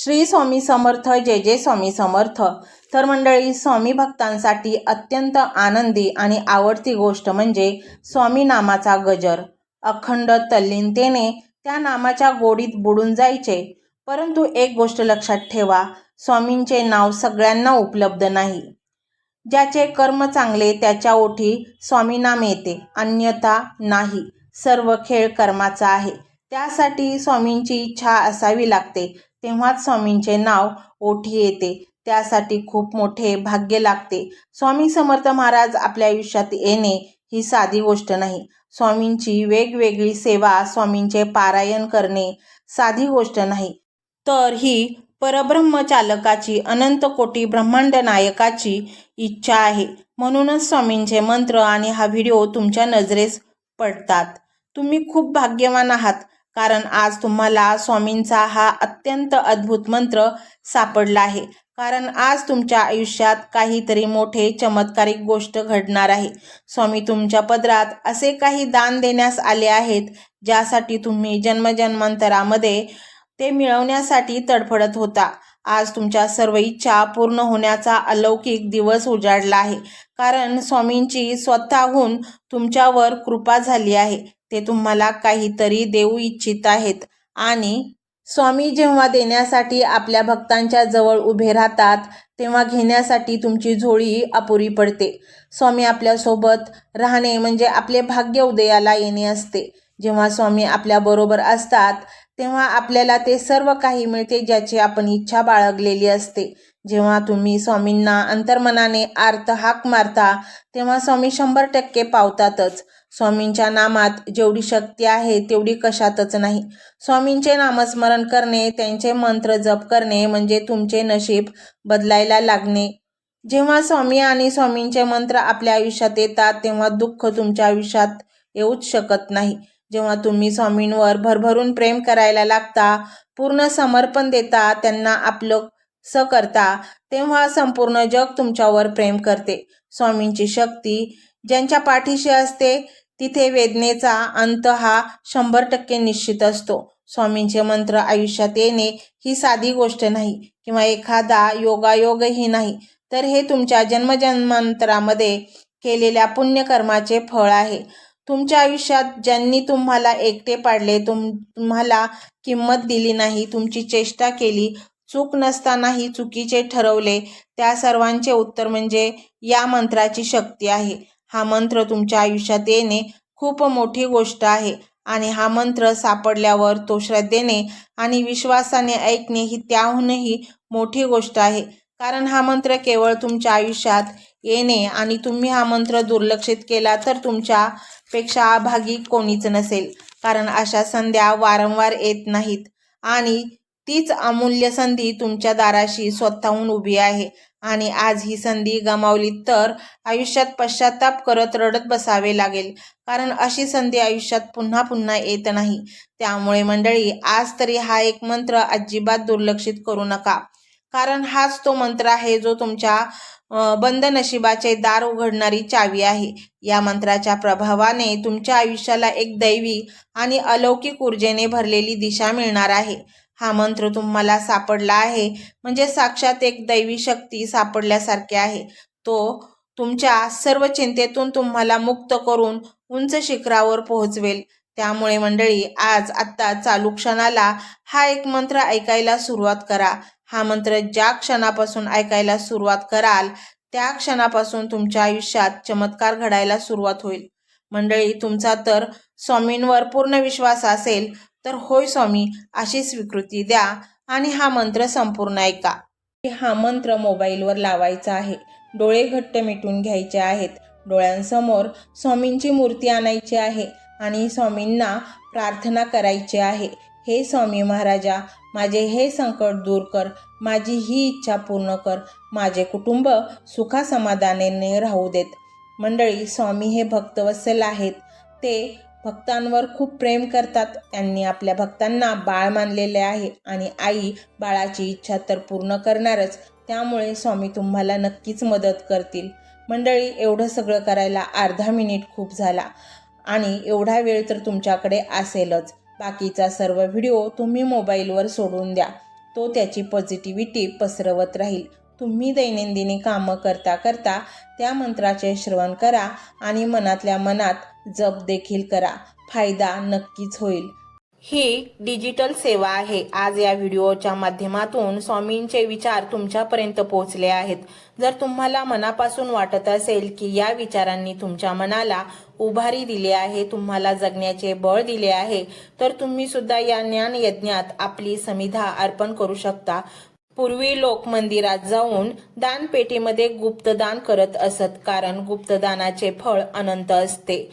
श्री स्वामी समर्थ. जय जय स्वामी समर्थ. तर मंडळी, स्वामी भक्तांसाठी अत्यंत आनंदी आणि आवडती गोष्ट म्हणजे स्वामी नामाचा गजर. अखंड तल्लीनतेने त्या नामाच्या गोडीत बुडून जायचे. परंतु एक गोष्ट लक्षात ठेवा, स्वामींचे नाव सगळ्यांना उपलब्ध नाही. ज्याचे कर्म चांगले त्याच्या ओठी स्वामी नाम येते, अन्यथा नाही. सर्व खेळ कर्माचा आहे. त्यासाठी स्वामींची इच्छा असावी लागते, तेव्हाच स्वामींचे नाव ओठी येते. त्यासाठी खूप मोठे भाग्य लागते. स्वामी समर्थ महाराज आपल्या आयुष्यात येणे ही साधी गोष्ट नाही. स्वामींची वेगवेगळी सेवा, स्वामींचे पारायण करणे साधी गोष्ट नाही, तर ही परब्रह्म चालकाची, अनंत कोटी ब्रह्मांड नायकाची इच्छा आहे. म्हणूनच स्वामींचे मंत्र आणि हा व्हिडिओ तुमच्या नजरेस पडतात. तुम्ही खूप भाग्यवान आहात, कारण आज तुम्हाला स्वामींचा हा अत्यंत अद्भुत मंत्र सापडला आहे. कारण आज तुमच्या आयुष्यात काहीतरी मोठे चमत्कारिक गोष्ट घडणार आहे. स्वामी तुमच्या पदरात असे काही दान देण्यास आले आहेत, ज्यासाठी तुम्ही जन्मजन्मांतरामध्ये ते मिळवण्यासाठी तडफडत होता. आज तुमच्या सर्व इच्छा पूर्ण होण्याचा अलौकिक दिवस उजाडला आहे. कारण स्वामींची स्वतःहून तुमच्यावर कृपा झाली आहे. ते तुम्हाला काहीतरी देऊ इच्छित आहेत. आणि स्वामी जेव्हा देण्यासाठी आपल्या भक्तांच्या जवळ उभे राहतात, तेव्हा घेण्यासाठी तुमची झोळी अपुरी पडते. स्वामी आपल्यासोबत राहणे म्हणजे आपले भाग्य उदयाला येणे असते. जेव्हा स्वामी आपल्याबरोबर असतात, तेव्हा आपल्याला ते सर्व काही मिळते ज्याची आपण इच्छा बाळगलेली असते. जेव्हा तुम्ही स्वामींना अंतर्मनाने आर्त हाक मारता, तेव्हा स्वामी 100% पावतातच. स्वामींच्या नामात जेवढी शक्ती आहे तेवढी कशातच नाही. स्वामींचे नामस्मरण करणे, त्यांचे मंत्र जप करणे म्हणजे तुमचे नशीब बदलायला लागणे. जेव्हा स्वामी आणि स्वामींचे मंत्र आपल्या आयुष्यात येतात, तेव्हा दुःख तुमच्या आयुष्यात येऊच शकत नाही. जेव्हा तुम्ही स्वामींवर भरभरून प्रेम करायला लागता, पूर्ण समर्पण देता, त्यांना आपलं स करता, तेव्हा संपूर्ण जग तुमच्यावर प्रेम करते. स्वामींची शक्ती ज्यांच्या पाठीशी असते, तिथे वेदनेचा अंत हा 100% निश्चित असतो. स्वामींचे मंत्र आयुष्यात येणे ही साधी गोष्ट नाही, किंवा एखादा योगायोगही नाही, तर हे तुमच्या जन्मजन्मांतरामध्ये केलेल्या पुण्यकर्माचे फळ आहे. तुमच्या आयुष्यात ज्यांनी तुम्हाला एकटे पाडले, तुम्हाला किंमत दिली नाही, तुमची चेष्टा केली, चूक नसतानाही चुकीचे ठरवले, त्या सर्वांचे उत्तर म्हणजे या मंत्राची शक्ती आहे. हा मंत्र तुमच्या आयुष्यात येणे खूप मोठी गोष्ट आहे. आणि हा मंत्र सापडल्यावर तो श्रद्धेने आणि विश्वासाने ऐकणे ही त्याहूनही मोठी गोष्ट आहे. कारण हा मंत्र केवळ तुमच्या आयुष्यात येणे, आणि तुम्ही हा मंत्र दुर्लक्षित केला तर तुमच्यापेक्षा अभागी कोणीच नसेल. कारण अशा संध्या वारंवार येत नाहीत, आणि तीच अमूल्य संधी तुमच्या दाराशी स्वतःहून उभी आहे. आणि आज ही संधी गमावली तर आयुष्यात पश्चाताप करत रडत बसावे लागेल. कारण अशी संधी आयुष्यात पुन्हा पुन्हा येत नाही. त्यामुळे मंडळी, आज तरी हा एक मंत्र अजिबात दुर्लक्षित करू नका. कारण हाच तो मंत्र आहे जो तुमच्या बंद नशिबाचे दार उघडणारी चावी आहे. या मंत्राच्या प्रभावाने तुमच्या आयुष्याला एक दैवी आणि अलौकिक ऊर्जेने भरलेली दिशा मिळणार आहे. हा मंत्र तुम्हाला सापडला आहे म्हणजे साक्षात एक दैवी शक्ती सापडल्यासारखे आहे. तो तुमच्या सर्व चिंतेतून तुम्हाला मुक्त करून उंच शिखरावर पोहोचवेल. त्यामुळे मंडळी, आत्ता चालू क्षणाला हा एक मंत्र ऐकायला सुरुवात करा. हा मंत्र ज्या क्षणापासून ऐकायला सुरुवात कराल, त्या क्षणापासून तुमच्या आयुष्यात चमत्कार घडायला सुरुवात होईल. मंडळी, तुमचा तर स्वामींवर पूर्ण विश्वास असेल तर होय स्वामी अशी स्वीकृती द्या आणि हा मंत्र संपूर्ण ऐका. हा मंत्र मोबाईलवर लावायचा आहे. डोळे घट्ट मिटून घ्यायचे आहेत. डोळ्यांसमोर स्वामींची मूर्ती आणायची आहे आणि स्वामींना प्रार्थना करायची आहे. हे स्वामी महाराजा, माझे हे संकट दूर कर, माझी ही इच्छा पूर्ण कर, माझे कुटुंब सुखासमाधानाने राहू देत. मंडळी, स्वामी हे भक्तवत्सल आहेत. ते भक्तांवर खूप प्रेम करतात. त्यांनी आपल्या भक्तांना बाळ मानलेले आहे, आणि आई बाळाची इच्छा तर पूर्ण करणारच. त्यामुळे स्वामी तुम्हाला नक्कीच मदत करतील. मंडळी, एवढं सगळं करायला अर्धा मिनिट खूप झाला, आणि एवढा वेळ तर तुमच्याकडे असेलच. बाकीचा सर्व व्हिडिओ तुम्ही मोबाईलवर सोडून द्या. तो त्याची पॉझिटिव्हिटी पसरवत राहील. तुम्ही दैनंदिनी कामं करता करता त्या मंत्राचे श्रवण करा आणि मनातल्या मनात जप देखील करा. फायदा नक्कीच होईल. ही डिजिटल सेवा आहे. आज या व्हिडिओच्या माध्यमातून स्वामींचे विचार तुमच्यापर्यंत पोहोचले आहेत. जर तुम्हाला मनापासून वाटत असेल की या विचारांनी तुमच्या मनाला उभारी दिली आहे, तुम्हाला जगण्याचे बळ दिले आहे, तर तुम्ही सुद्धा या ज्ञान यज्ञात आपली समिधा अर्पण करू शकता. पूर्वी लोक मंदिरात जाऊन दानपेटीमध्ये गुप्तदान करत असत, कारण गुप्तदानाचे फळ अनंत असते.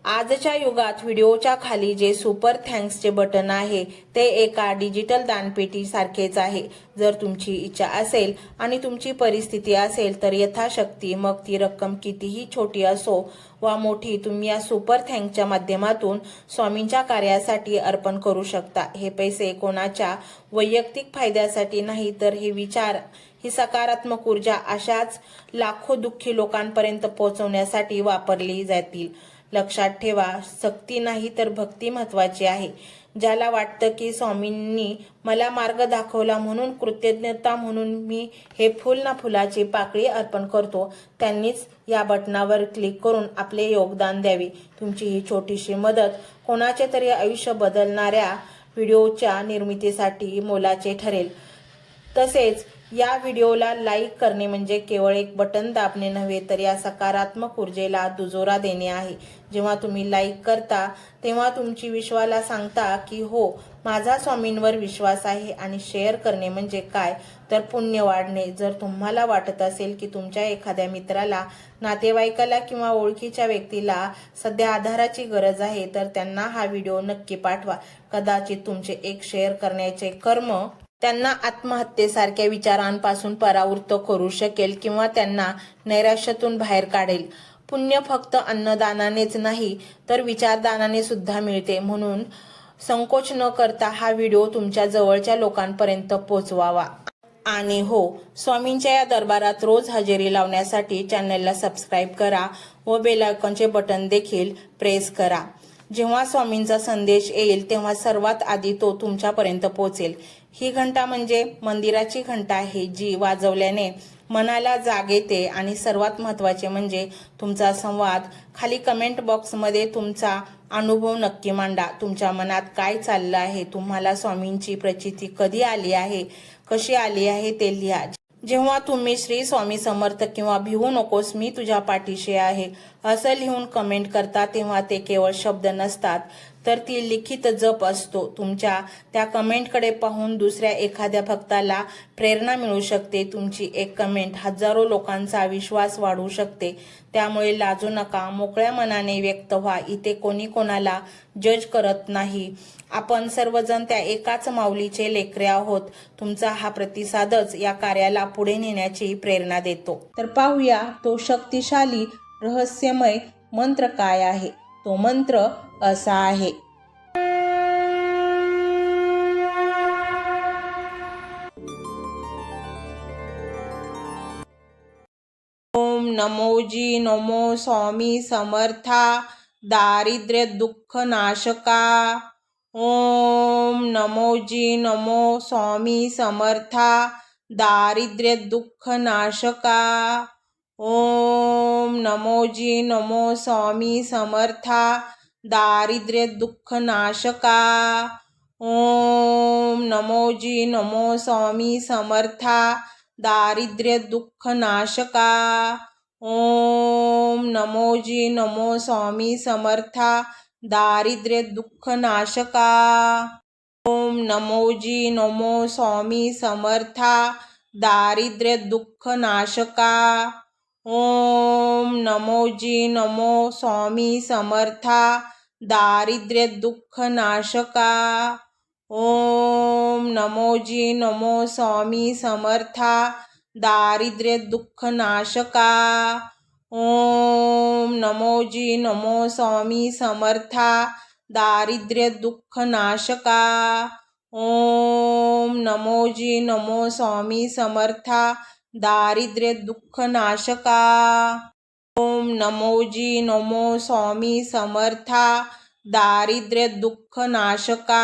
आजच्या युगात व्हिडिओच्या खाली जे सुपर थँक्सचे बटन आहे ते एका डिजिटल दानपेटी सारखेच आहे. जर तुमची इच्छा असेल आणि तुमची परिस्थिती असेल तर यथाशक्ती, मग ती रक्कम कितीही छोटी असो वा मोठी, तुम्ही या सुपर थँक्सच्या माध्यमातून स्वामींच्या कार्यासाठी अर्पण करू शकता. हे पैसे कोणाच्या वैयक्तिक फायद्यासाठी नाही, तर हे विचार, ही सकारात्मक ऊर्जा अशाच लाखो दुःखी लोकांपर्यंत पोहोचवण्यासाठी वापरली जातील. लक्षात ठेवा, सक्ती नाही तर भक्ती महत्वाची आहे. ज्याला वाटतं की स्वामींनी मला मार्ग दाखवला म्हणून कृतज्ञता म्हणून मी हे फुल ना फुलाची पाकळी अर्पण करतो, त्यांनीच या बटनावर क्लिक करून आपले योगदान द्यावे. तुमची ही छोटीशी मदत कोणाचे तरी आयुष्य बदलणाऱ्या व्हिडिओच्या निर्मितीसाठी मोलाचे ठरेल. तसेच या व्हिडिओला लाईक करणे म्हणजे केवळ एक बटन दाबणे नव्हे, तर या सकारात्मक ऊर्जेला दुजोरा देणे आहे. जेव्हा तुम्ही लाईक करता तेव्हा तुमची विश्वाला सांगता की हो, माझा स्वामींवर विश्वास आहे. आणि शेअर करणे म्हणजे काय, तर पुण्य वाढणे. जर तुम्हाला वाटत असेल की तुमच्या एखाद्या मित्राला, नातेवाईकाला किंवा ओळखीच्या व्यक्तीला सध्या आधाराची गरज आहे, तर त्यांना हा व्हिडिओ नक्की पाठवा. कदाचित तुमचे एक शेअर करण्याचे कर्म त्यांना आत्महत्येसारख्या विचारांपासून परावृत्त करू शकेल किंवा त्यांना नैराश्यातून बाहेर काढेल. पुण्य फक्त अन्नदानानेच नाही तर विचारदानाने सुद्धा मिळते. म्हणून संकोच न करता हा व्हिडिओ तुमच्या जवळच्या लोकांपर्यंत पोहोचवावा. आणि हो, स्वामींच्या या दरबारात रोज हजेरी लावण्यासाठी चॅनलला सबस्क्राईब करा व बेल आयकॉनचे बटन देखील प्रेस करा. जेव्हा स्वामींचा संदेश येईल तेव्हा सर्वात आधी तो तुमच्यापर्यंत पोहोचेल. ही घंटा म्हणजे मंदिराची घंटा आहे, जी वाजवल्याने मनाला जाग येते. आणि सर्वात महत्त्वाचे म्हणजे तुमचा संवाद. खाली कमेंट बॉक्समध्ये तुमचा अनुभव नक्की मांडा. तुमच्या मनात काय चाललं आहे, तुम्हाला स्वामींची प्रचिती कधी आली आहे, कशी आली आहे ते लिहा. जेव्हा तुम्ही श्री स्वामी समर्थ किंवा भिवू नकोस मी तुझ्या पाठीशी आहे असं लिहून कमेंट करता, तेव्हा ते केवळ शब्द नसतात, तर ती लिखित जप असतो. तुमच्या त्या कमेंटकडे पाहून दुसऱ्या एखाद्या भक्ताला प्रेरणा मिळू शकते. तुमची एक कमेंट हजारो लोकांचा विश्वास वाढवू शकते. त्यामुळे लाजू नका, मोकळ्या मनाने व्यक्त व्हा. इथे कोणी कोणाला जज करत नाही. आपण सर्वजण त्या एकाच माऊलीचे लेकरे आहोत. तुमचा हा प्रतिसादच या कार्याला पुढे नेण्याची प्रेरणा देतो. तर पाहूया तो शक्तिशाली रहस्यमय मंत्र काय आहे. तो मंत्र असा आहे. ओम नमोजी नमो स्वामी समर्था दारिद्र्य दुःख नाशका. ओम नमोजी नमो स्वामी समर्था दारिद्र्य दुःख नाशका. ओम नमोजी नमो स्वामी समर्था दारिद्र्य दुःख नाशका. ओम नमोजी नमो स्वामी समर्था दारिद्र्य दुःख नाशका. ओम नमोजी नमो स्वामी समर्था दारिद्र्य दुःख नाशका. ओम नमोजी नमो स्वामी समर्था दारिद्र्य दुःख नाशका. ओम नमोजी नमो स्वामी समर्था दारिद्र्य दुःख नाशका. ओम नमोजी नमो स्वामी समर्था दारिद्र्य दुःख नाशका. ओम नमोजी नमो स्वामी समर्था दारिद्र्य दुःख नाशका. ओम नमोजी नमो स्वामी समर्था दारिद्र्य दुःख नाशका. ओम नमोजी नमो स्वामी समर्था दारिद्र्य दुःख नाशका.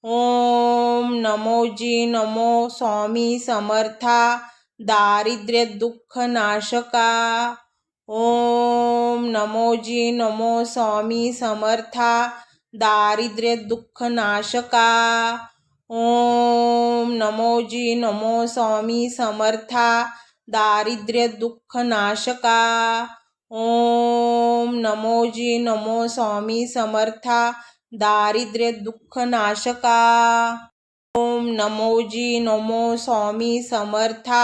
ओम नमोजी नमो स्वामी समर्था दारिद्र्य दुःख नाशका। ओम नमोजी नमो स्वामी समर्था दारिद्र्य दुःख नाशका। ओम नमोजी नमो स्वामी समर्था दारिद्र्य दुःख नाशका। ओम नमोजी नमो स्वामी समर्था दारिद्र्य दुःख नाशका। ओम नमोजी नमो स्वामी समर्था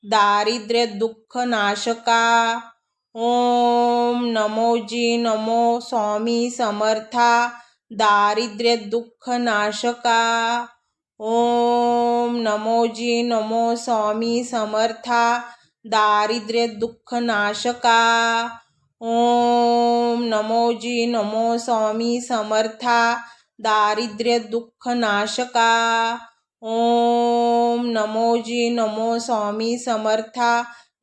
दारिद्र्य दुःख नाशका। ओम नमोजी नमो स्वामी समर्था दारिद्र्य दुःख नाशका। ओम नमोजी नमो स्वामी समर्था दारिद्र्य दुःख नाशका। ओम नमोजी नमो स्वामी समर्था दारिद्र्य दुःख नाशका। ओम नमोजी नमो स्वामी समर्था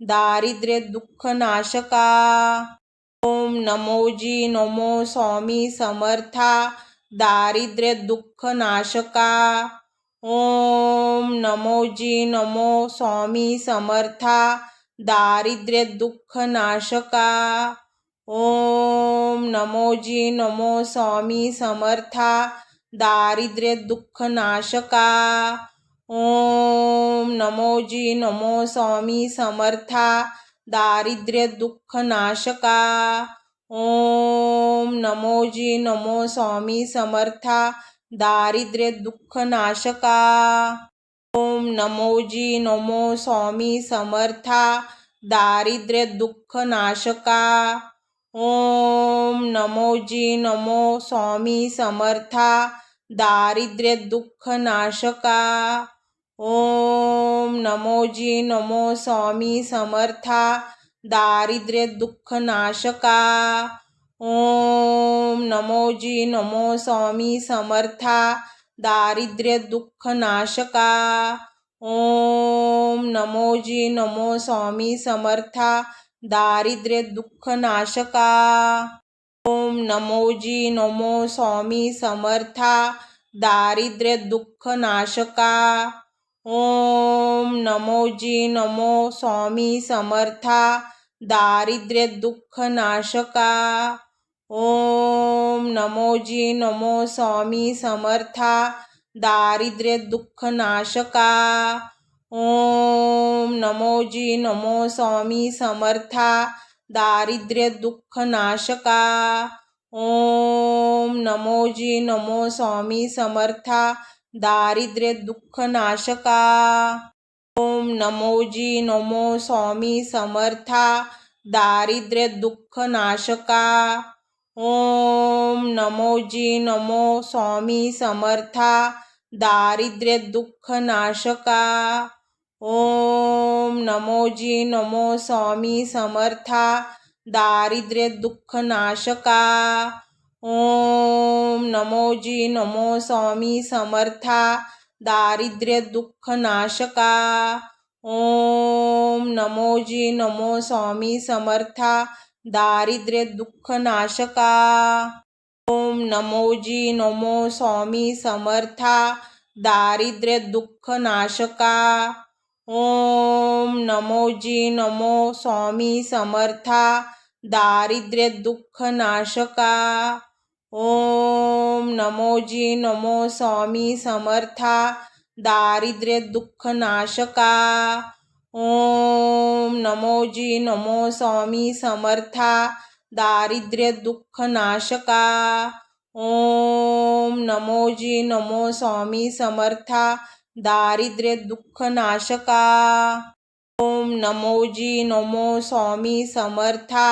दारिद्र्य दुःख नाशका। ओम नमोजी नमो स्वामी समर्था दारिद्र्य दुःख नाशका। ओम नमोजी नमो स्वामी समर्था दारिद्र्य दुःख नाशका। ओम नमोजी नमो स्वामी समर्था दारिद्र्य दुःख नाशका। ओम नमोजी नमो स्वामी समर्था दारिद्र्य दुःख नाशका। ओम नमोजी नमो स्वामी समर्था दारिद्र्य दुःख नाशका। ओम नमोजी नमो स्वामी समर्था दारिद्र्य दुःख नाशका। ओम नमोजी नमो स्वामी समर्था दारिद्र्य दुःख नाशका। ओम नमोजी नमो स्वामी समर्था दारिद्र्य दुःख नाशका। ओम नमोजी नमो स्वामी समर्था दारिद्र्य दुःख नाशका। ओम नमोजी नमो स्वामी समर्था दारिद्र्य दुःख नाशका। ओम नमोजी नमो स्वामी समर्था दारिद्र्य दुःख नाशका। ओम नमोजी नमो स्वामी समर्था दारिद्र्य दुःख नाशका। ओम नमोजी नमो स्वामी समर्था दारिद्र्य दुःख नाशका। ओम नमोजी नमो स्वामी समर्था दारिद्र्य दुःख नाशका। ओम नमोजी नमो स्वामी समर्था दारिद्र्य दुःख नाशका। ओम नमोजी नमो स्वामी समर्था दारिद्र्य दुःख नाशका। ओम नमोजी नमो स्वामी समर्था दारिद्र्य दुःख नाशका। ओम नमोजी नमो स्वामी समर्था दारिद्र्य दुःख नाशका। ओम नमोजी नमो स्वामी समर्था दारिद्र्य दुःख नाशका। ओम नमोजी नमो स्वामी समर्था दारिद्र्य दुःख नाशका। ओम नमोजी नमो स्वामी समर्था दारिद्र्य दुःख नाशका। ओम नमोजी नमो स्वामी समर्था दारिद्र्य दुःख नाशका। ओम नमोजी नमो स्वामी समर्था दारिद्र्य दुःख नाशका। ओम नमोजी नमो स्वामी समर्था दारिद्र्य दुःख नाशका। ओम नमोजी नमो स्वामी समर्था दारिद्र्य दुःख नाशका। ओम नमोजी नमो स्वामी समर्था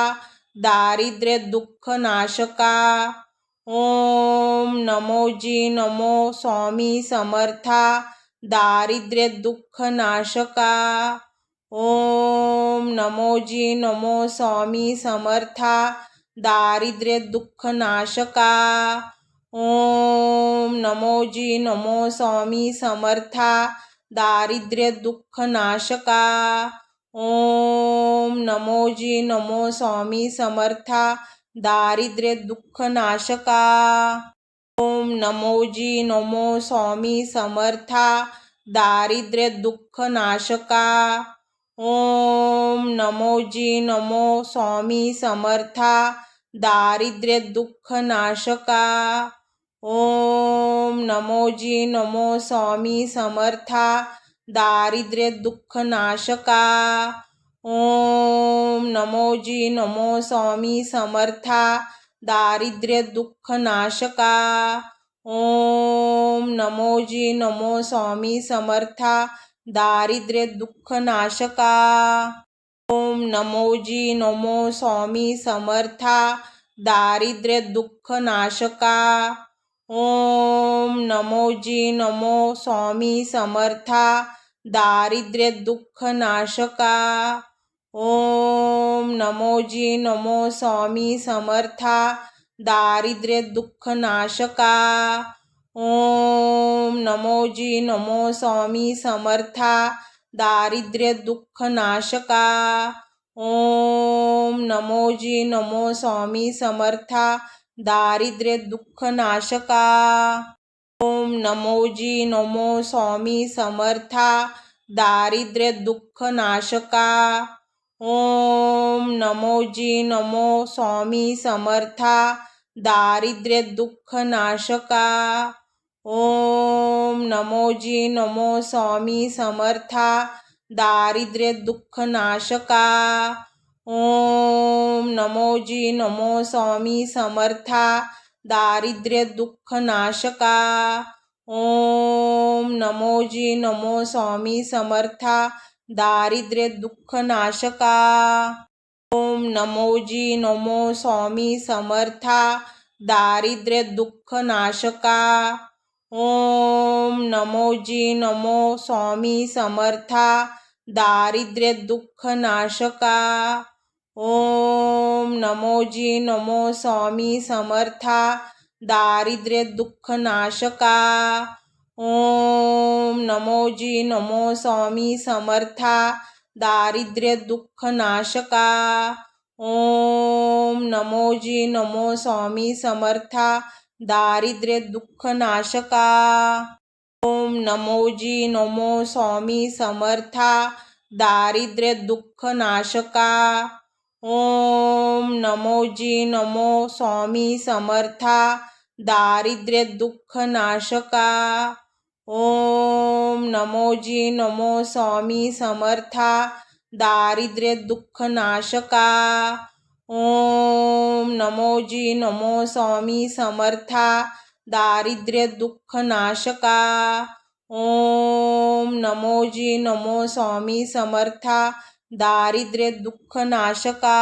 दारिद्र्य दुःख नाशका। ओम नमोजी नमो स्वामी समर्था दारिद्र्य दुःख नाशका। ओम नमोजी नमो स्वामी समर्था दारिद्र्य दुःख नाशका। ओम नमोजी नमो स्वामी समर्था दारिद्र्य दुःख नाशका। ओम नमोजी नमो स्वामी समर्था दारिद्र्य दुःख नाशका। ओम नमो जी नमो स्वामी समर्था दारिद्र्य दुःख नाशका। ओम नमो जी नमो स्वामी समर्था दारिद्र्य दुःख नाशका। ओम नमो जी नमो स्वामी समर्था दारिद्र्य दुःख नाशका। ओम नमो जी नमो स्वामी समर्था दारिद्र्य दुःख नाशका। ओम नमो जी नमो स्वामी समर्था दारिद्र्य दुःख नाशका। ओम नमो जी नमो स्वामी समर्था दारिद्र्य दुःख नाशका। ओम नमो जी नमो स्वामी समर्था दारिद्र्य दुःख नाशका। ओम नमो जी नमो स्वामी समर्था दारिद्र्य दुःख नाशका। ओम नमो जी नमो स्वामी समर्था दारिद्र्य दुःख नाशका। ओम नमो जी नमो स्वामी समर्था दारिद्र्य दुःख नाशका। ओम नमो जी नमो स्वामी समर्था दारिद्र्य दुःख नाशका। ओम नमो जी नमो स्वामी समर्था दारिद्र्य दुःख नाशका। ओम नमो जी नमो स्वामी समर्था दारिद्र्य दुःख नाशका। ओम नमो जी नमो स्वामी समर्था दारिद्र्य दुःख नाशका। ओम नमो जी नमो स्वामी समर्था दारिद्र्य दुःख नाशका। ओम नमो जी नमो स्वामी समर्था दारिद्र्य दुःख नाशका। ओम नमो जी नमो स्वामी समर्था दारिद्र्य दुःख नाशका। ओम नमो जी नमो स्वामी समर्था दारिद्र्य दुःख नाशका। ओम नमो जी नमो स्वामी समर्था दारिद्र्य दुःख नाशका। ओम नमो जी नमो स्वामी समर्था दारिद्र्य दुःख नाशका। ओम नमो जी नमो स्वामी समर्था दारिद्र्य दुःख नाशका। ओम नमो जी नमो स्वामी समर्था दारिद्र्य दुःख नाशका। ओम नमो जी नमो स्वामी समर्था दारिद्र्य दुःख नाशका। ओम नमो जी नमो स्वामी समर्था दारिद्र्य दुःख नाशका। ओम नमो जी नमो स्वामी समर्था दारिद्र्य दुःख नाशका।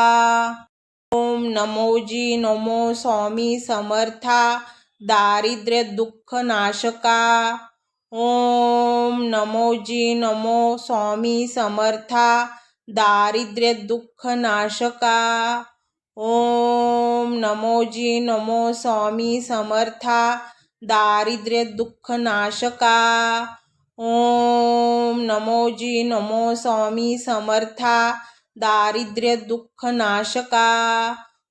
ओम नमो जी नमो स्वामी समर्था दारिद्र्य दुःख नाशका। ओम नमो जी नमो स्वामी समर्था दारिद्र्य दुःख नाशका। ओम नमो जी नमो स्वामी समर्था दारिद्र्य दुःख नाशका। ओम नमो जी नमो स्वामी समर्था दारिद्र्य दुःख नाशका।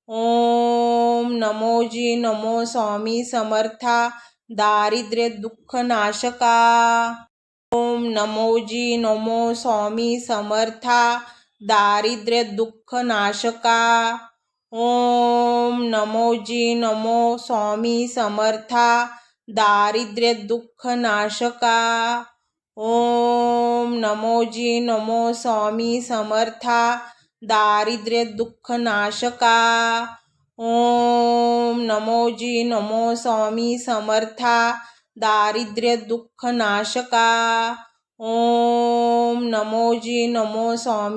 ओम नमो जी नमो स्वामी समर्था दारिद्र्य दुःख नाशका। ओम नमो जी नमो स्वामी समर्था दारिद्र्य दुःख नाशका। ओम नमो जी नमो स्वामी समर्था दारिद्र्य दुःख नाशका। ओम नमो जी नमो स्वामी समर्था दारिद्र्य दुःख नाशका। ओम नमो जी नमो स्वामी समर्था दारिद्र्य दुःख नाशका। ओम नमो जी नमो स्वामी